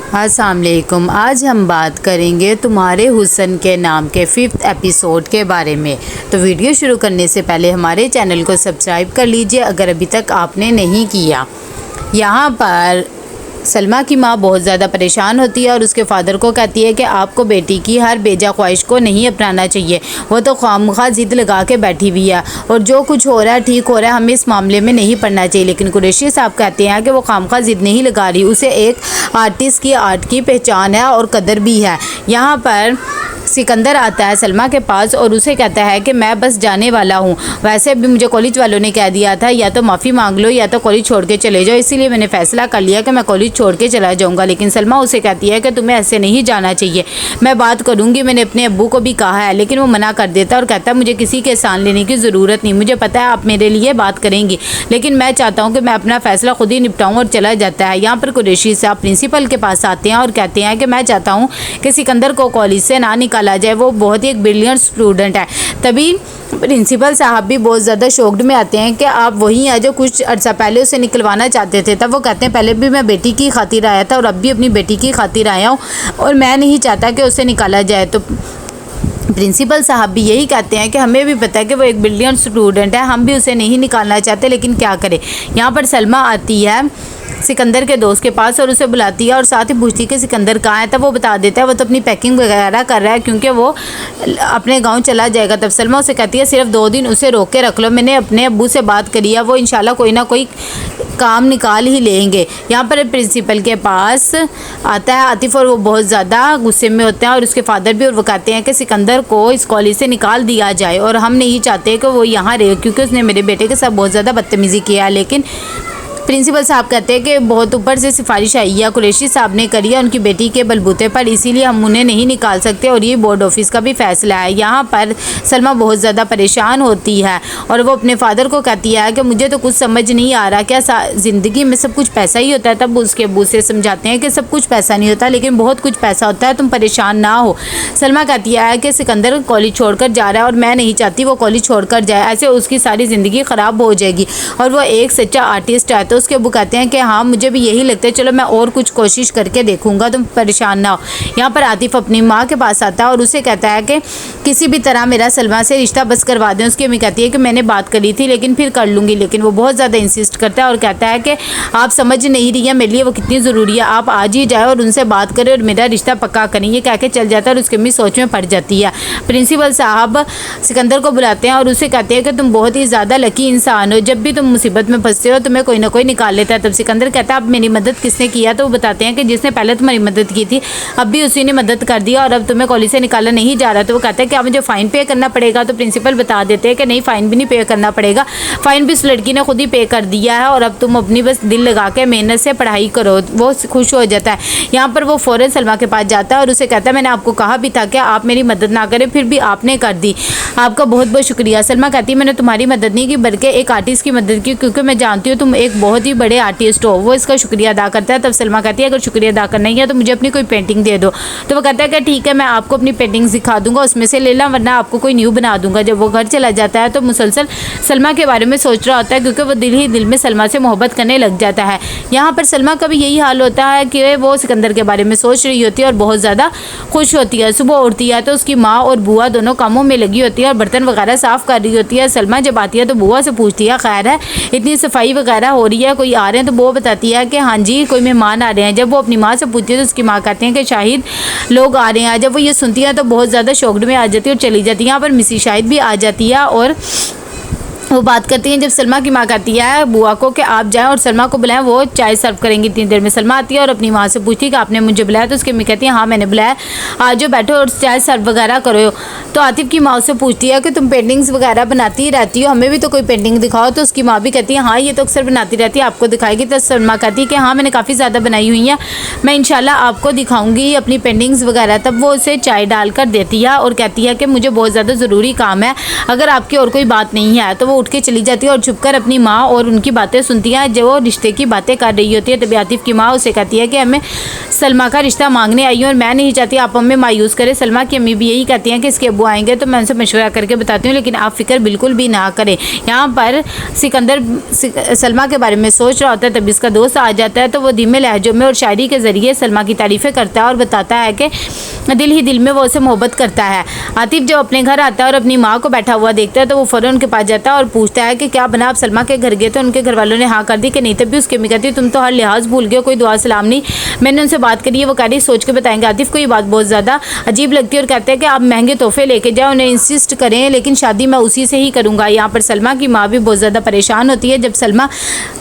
अस्सलाम वालेकुम। आज हम बात करेंगे तुम्हारे हुस्न के नाम के 5th एपिसोड के बारे में। तो वीडियो शुरू करने से पहले हमारे चैनल को सब्सक्राइब कर लीजिए अगर अभी तक आपने नहीं किया। यहाँ पर सलमा की माँ बहुत ज़्यादा परेशान होती है और उसके फादर को कहती है कि आपको बेटी की हर बेजा ख्वाहिश को नहीं अपनाना चाहिए, वो तो खामखा ज़िद लगा के बैठी हुई है और जो कुछ हो रहा है ठीक हो रहा है, हमें इस मामले में नहीं पड़ना चाहिए। लेकिन कुरैशी साहब कहते हैं कि वो खामखा ज़िद नहीं लगा रही, उसे एक आर्टिस्ट की आर्ट की पहचान है और कदर भी है। यहाँ पर सिकंदर आता है सलमा के पास और उसे कहता है कि मैं बस जाने वाला हूँ, वैसे भी मुझे कॉलेज वालों ने कह दिया था या तो माफ़ी मांग लो या तो कॉलेज छोड़ के चले जाओ, इसीलिए मैंने फ़ैसला कर लिया कि मैं कॉलेज छोड़ के चला जाऊँगा। लेकिन सलमा उसे कहती है कि तुम्हें ऐसे नहीं जाना चाहिए, मैं बात करूँगी, मैंने अपने अब्बू को भी कहा है। लेकिन वो मना कर देता है और कहता है मुझे किसी के एहसान लेने की ज़रूरत नहीं, मुझे पता है आप मेरे लिए बात करेंगी, लेकिन मैं चाहता हूँ कि मैं अपना फ़ैसला खुद ही निपटाऊँ और चला जाता है। यहाँ पर कुरैशी साहब प्रिंसिपल के पास आते हैं और कहते हैं कि मैं चाहता हूँ कि सिकंदर को कॉलेज से ना निकाला जाए, वो बहुत ही एक ब्रिलियंट स्टूडेंट है। तभी प्रिंसिपल साहब भी बहुत ज़्यादा शॉक्ड में आते हैं कि आप वही हैं जो कुछ अर्सा पहले उसे निकलवाना चाहते थे। तब वो कहते हैं पहले भी मैं बेटी की खातिर आया था और अब भी अपनी बेटी की खातिर आया हूँ और मैं नहीं चाहता कि उसे निकाला जाए। तो प्रिंसिपल साहब भी यही कहते हैं कि हमें भी पता है कि वो एक ब्रिलियंट स्टूडेंट है, हम भी उसे नहीं निकालना चाहते, लेकिन क्या करें। यहाँ पर सलमा आती है सिकंदर के दोस्त के पास और उसे बुलाती है और साथ ही पूछती है कि सिकंदर कहाँ है। तब वो बता देता है वो तो अपनी पैकिंग वगैरह कर रहा है क्योंकि वो अपने गांव चला जाएगा। तब सलमा उसे कहती है सिर्फ 2 दिन उसे रोक के रख लो, मैंने अपने अब्बू से बात करी है, वो इंशाल्लाह कोई ना कोई काम निकाल ही लेंगे। यहाँ पर प्रिंसिपल के पास आता है आतिफ और वो बहुत ज़्यादा गुस्से में होते हैं और उसके फादर भी, और वो कहते हैं कि सिकंदर को इस कॉलेज से निकाल दिया जाए और हम नहीं चाहते कि वो यहाँ रहे क्योंकि उसने मेरे बेटे के साथ बहुत ज़्यादा बदतमीज़ी किया है। लेकिन प्रिंसिपल साहब कहते हैं कि बहुत ऊपर से सिफारिश आई है, कुरैशी साहब ने करी है उनकी बेटी के बलबूते पर, इसीलिए हम उन्हें नहीं निकाल सकते और ये बोर्ड ऑफिस का भी फैसला है। यहाँ पर सलमा बहुत ज़्यादा परेशान होती है और वो अपने फादर को कहती है कि मुझे तो कुछ समझ नहीं आ रहा, क्या ज़िंदगी में सब कुछ पैसा ही होता है। तब उसके अब्बू से समझाते हैं कि सब कुछ पैसा नहीं होता लेकिन बहुत कुछ पैसा होता है, तुम परेशान ना हो। सलमा कहती है कि सिकंदर कॉलेज छोड़कर जा रहा है और मैं नहीं चाहती वो कॉलेज छोड़कर जाए, ऐसे उसकी सारी ज़िंदगी ख़राब हो जाएगी और वो एक सच्चा आर्टिस्ट है। तो उसके अब्बू कहते हैं कि हाँ मुझे भी यही लगता है, चलो मैं और कुछ कोशिश करके देखूंगा, तुम परेशान ना हो। यहाँ पर आतिफ अपनी माँ के पास आता है और उसे कहता है कि किसी भी तरह मेरा सलमा से रिश्ता बस करवा दें। उसकी अम्मी कहती है कि मैंने बात करी थी लेकिन फिर कर लूँगी, लेकिन वो बहुत ज़्यादा इंसिस्ट करता है और कहता है कि आप समझ नहीं रही है मेरे लिए वो कितनी ज़रूरी है, आप आज ही जाए और उनसे बात करें और मेरा रिश्ता पक्का करें। ये कह के चल जाता है और उसकी अम्मी सोच में पड़ जाती है। प्रिंसिपल साहब सिकंदर को बुलाते हैं और उसे कहते हैं कि तुम बहुत ही ज़्यादा लकी इंसान हो, जब भी तुम मुसीबत में फंसते हो तुम्हें कोई ना कोई निकाल लेता है। तब सिकंदर कहता है अब मेरी मदद किसने किया, तो वो बताते हैं कि जिसने पहले तुम्हारी मदद की थी अब भी उसी ने मदद कर दिया और अब तुम्हें कॉलेज से निकाला नहीं जा रहा। तो वो कहता है कि अब मुझे फ़ाइन पे करना पड़ेगा। तो प्रिंसिपल बता देते हैं कि नहीं, फ़ाइन भी नहीं पे करना पड़ेगा, फ़ाइन भी उस लड़की ने खुद ही पे कर दिया है और अब तुम अपनी बस दिल लगा के मेहनत से पढ़ाई करो। वो खुश हो जाता है। यहाँ पर वो फ़ौरन सलमा के पास जाता है और उसे कहता है मैंने आपको कहा भी था कि आप मेरी मदद ना करें, फिर भी आपने कर दी, आपका बहुत बहुत शुक्रिया। सलमा कहती है मैंने तुम्हारी मदद नहीं की बल्कि एक आर्टिस्ट की मदद की क्योंकि मैं जानती हूँ तुम एक बहुत ही बड़े आर्टिस्ट हो। वो इसका शुक्रिया अदा करता है। तब सलमा कहती है अगर शुक्रिया अदा करना ही है तो मुझे अपनी कोई पेंटिंग दे दो। तो वो कहता है कि ठीक है मैं आपको अपनी पेंटिंग सिखा दूंगा, उसमें से ले ला वरना आपको कोई न्यू बना दूंगा। जब वो घर चला जाता है तो मुसलसल सलमा के बारे में सोच रहा होता है क्योंकि वो दिल ही दिल में सलमा से मोहब्बत करने लग जाता है। यहाँ पर सलमा का भी यही हाल होता है कि वो सिकंदर के बारे में सोच रही होती है और बहुत ज़्यादा खुश होती है। सुबह उठती है तो उसकी माँ और बुआ दोनों कामों में लगी होती है और बर्तन वगैरह साफ़ कर रही होती है। सलमा जब आती है तो बुआ से पूछती है खैर है, इतनी सफाई वगैरह हो रही है, कोई आ रहे हैं? तो वो बताती है कि हाँ जी कोई मेहमान आ रहे हैं। जब वो अपनी माँ से पूछती है तो उसकी माँ कहते हैं कि शाहिद लोग आ रहे हैं। जब वो ये सुनती है तो बहुत ज़्यादा शॉक्ड में आ जाती है और चली जाती है। यहाँ पर मिसी शाहिद भी आ जाती है और वो बात करती हैं। जब सलमा की माँ कहती है बुआ को कि आप जाएं और सलमा को बुलाएं, वो चाय सर्व करेंगी इतनी देर में। सलमा आती है और अपनी माँ से पूछती है कि आपने मुझे बुलाया? तो उसकी अम्मी कहती है हाँ मैंने बुलाया, आज जो बैठो और चाय सर्व वगैरह करो। तो आतिफ की माँ उससे पूछती है कि तुम पेंटिंग्स वगैरह बनाती ही रहती हो, हमें भी तो कोई पेंटिंग दिखाओ। तो उसकी माँ भी कहती है हाँ ये तो अक्सर बनाती रहती है, आपको दिखाएगी? तो सलमा कहती है कि हाँ मैंने काफ़ी ज़्यादा बनाई हुई हैं, मैं इंशाल्लाह आपको दिखाऊंगी अपनी पेंटिंग्स वगैरह। तब वो उसे चाय डाल कर देती है और कहती है कि मुझे बहुत ज़्यादा ज़रूरी काम है, अगर आपकी और कोई बात नहीं है। तो वो उठ के चली जाती है और छुपकर अपनी माँ और उनकी बातें सुनती है जो रिश्ते की बातें कर रही होती है। तभी आतिफ की माँ उसे कहती है कि हमें सलमा का रिश्ता मांगने आई हूँ और मैं नहीं चाहती आप हमें मायूस करें। सलमा की अम्मी भी यही कहती हैं कि इसके अब्बू आएंगे तो मैं उनसे मशवरा करके बताती हूँ, लेकिन आप फिक्र बिल्कुल भी ना करें। यहाँ पर सिकंदर सलमा के बारे में सोच रहा होता है, तभी इसका दोस्त आ जाता है तो वो धीमे लहजों में और शायरी के ज़रिए सलमा की तारीफ़ें करता है और बताता है कि दिल ही दिल में वो उसे मोहब्बत करता है। आतिफ जब अपने घर आता है और अपनी माँ को बैठा हुआ देखता है तो वो फ़ौरन उनके पास जाता है और पूछता है कि क्या बना, आप सलमा के घर गए तो उनके घर वालों ने हाँ कर दी कि नहीं। तभी उसकी अम्मी कहती है तुम तो हर लिहाज भूल गए, कोई दुआ सलाम नहीं, मैंने उनसे बात करी है, वो कह रही सोच के बताएंगे। आतिफ को ये बात बहुत ज़्यादा अजीब लगती है और कहते हैं कि आप महंगे तोहफे लेके जाओ, उन्हें इंसिस्ट करें, लेकिन शादी मैं उसी से ही करूँगा। यहाँ पर सलमा की माँ भी बहुत ज़्यादा परेशान होती है। जब सलमा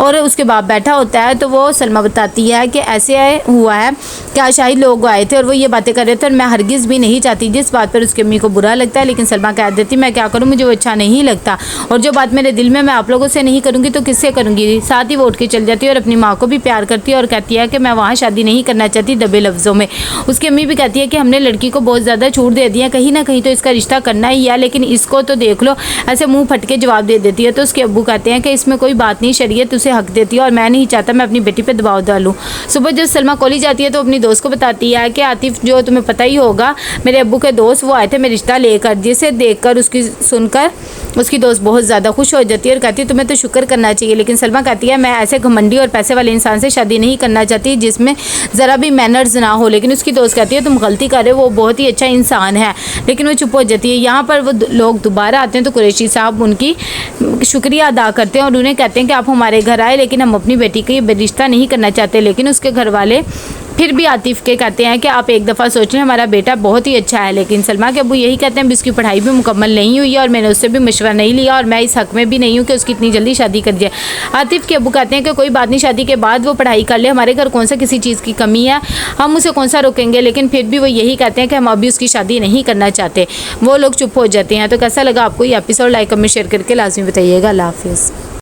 और उसके बाप बैठा होता है तो वो सलमा बताती है कि ऐसे हुआ है कि शाहिद लोग आए थे और वो ये बातें कर रहे थे और मैं हरगिज़ भी नहीं चाहती, जिस बात पर उसकी अम्मी को बुरा लगता है। लेकिन सलमा कह देती मैं क्या करूँ, मुझे वो अच्छा नहीं लगता और जो बात मेरे दिल में मैं आप लोगों से नहीं करूँगी तो किससे करूँगी। साथ ही वो उठ के चल जाती है और अपनी माँ को भी प्यार करती है और कहती है कि मैं वहाँ शादी नहीं करना चाहती दबे लफ्ज़ों में। उसकी अम्मी भी कहती है कि हमने लड़की को बहुत ज़्यादा छूट दे दी है, कहीं ना कहीं तो इसका रिश्ता करना ही है, लेकिन इसको तो देख लो, ऐसे मुँह फट के जवाब दे देती है। तो उसके अब्बू कहते हैं कि इसमें कोई बात नहीं, शरीयत उसे हक देती है और मैं नहीं चाहता मैं अपनी बेटी पर दबाव डालूँ। सुबह जब सलमा कॉलेज जाती है तो अपनी दोस्त को बताती है कि आतिफ जो तुम्हें पता ही होगा मेरे अब्बू के दोस्त वो आए थे मेरा रिश्ता लेकर, जिसे देखकर उसकी सुनकर उसकी दोस्त बहुत ज़्यादा खुश हो जाती है और कहती है तुम्हें तो शुक्र करना चाहिए। लेकिन सलमा कहती है मैं ऐसे घमंडी और पैसे वाले इंसान से शादी नहीं करना चाहती जिसमें ज़रा भी मैनर्स ना हो। लेकिन उसकी दोस्त कहती है तुम गलती कर रहे हो, वो बहुत ही अच्छा इंसान है। लेकिन वो चुप हो जाती है। यहाँ पर वो लोग दोबारा आते हैं तो कुरैशी साहब उनकी शुक्रिया अदा करते हैं और उन्हें कहते हैं कि आप हमारे घर आए लेकिन हम अपनी बेटी का ये रिश्ता नहीं करना चाहते। लेकिन उसके घर वाले फिर भी आतिफ के कहते हैं कि आप एक दफ़ा सोच लें, हमारा बेटा बहुत ही अच्छा है। लेकिन सलमा के अब्बू यही कहते हैं उसकी पढ़ाई भी मुकम्मल नहीं हुई है और मैंने उससे भी मशवरा नहीं लिया और मैं इस हक़ में भी नहीं हूँ कि उसकी इतनी जल्दी शादी कर जाए। आतिफ के अब्बू कहते हैं कि कोई बात नहीं, शादी के बाद वो पढ़ाई कर ले, हमारे घर कौन सा किसी चीज़ की कमी है, हम उसे कौन सा रोकेंगे। लेकिन फिर भी वो यही कहते हैं कि हम अभी उसकी शादी नहीं करना चाहते। वो लोग चुप हो जाते हैं। तो कैसा लगा आपको ये एपिसोड, लाइक कमेंट शेयर करके लाजमी बताइएगा। अल्लाह हाफिज़।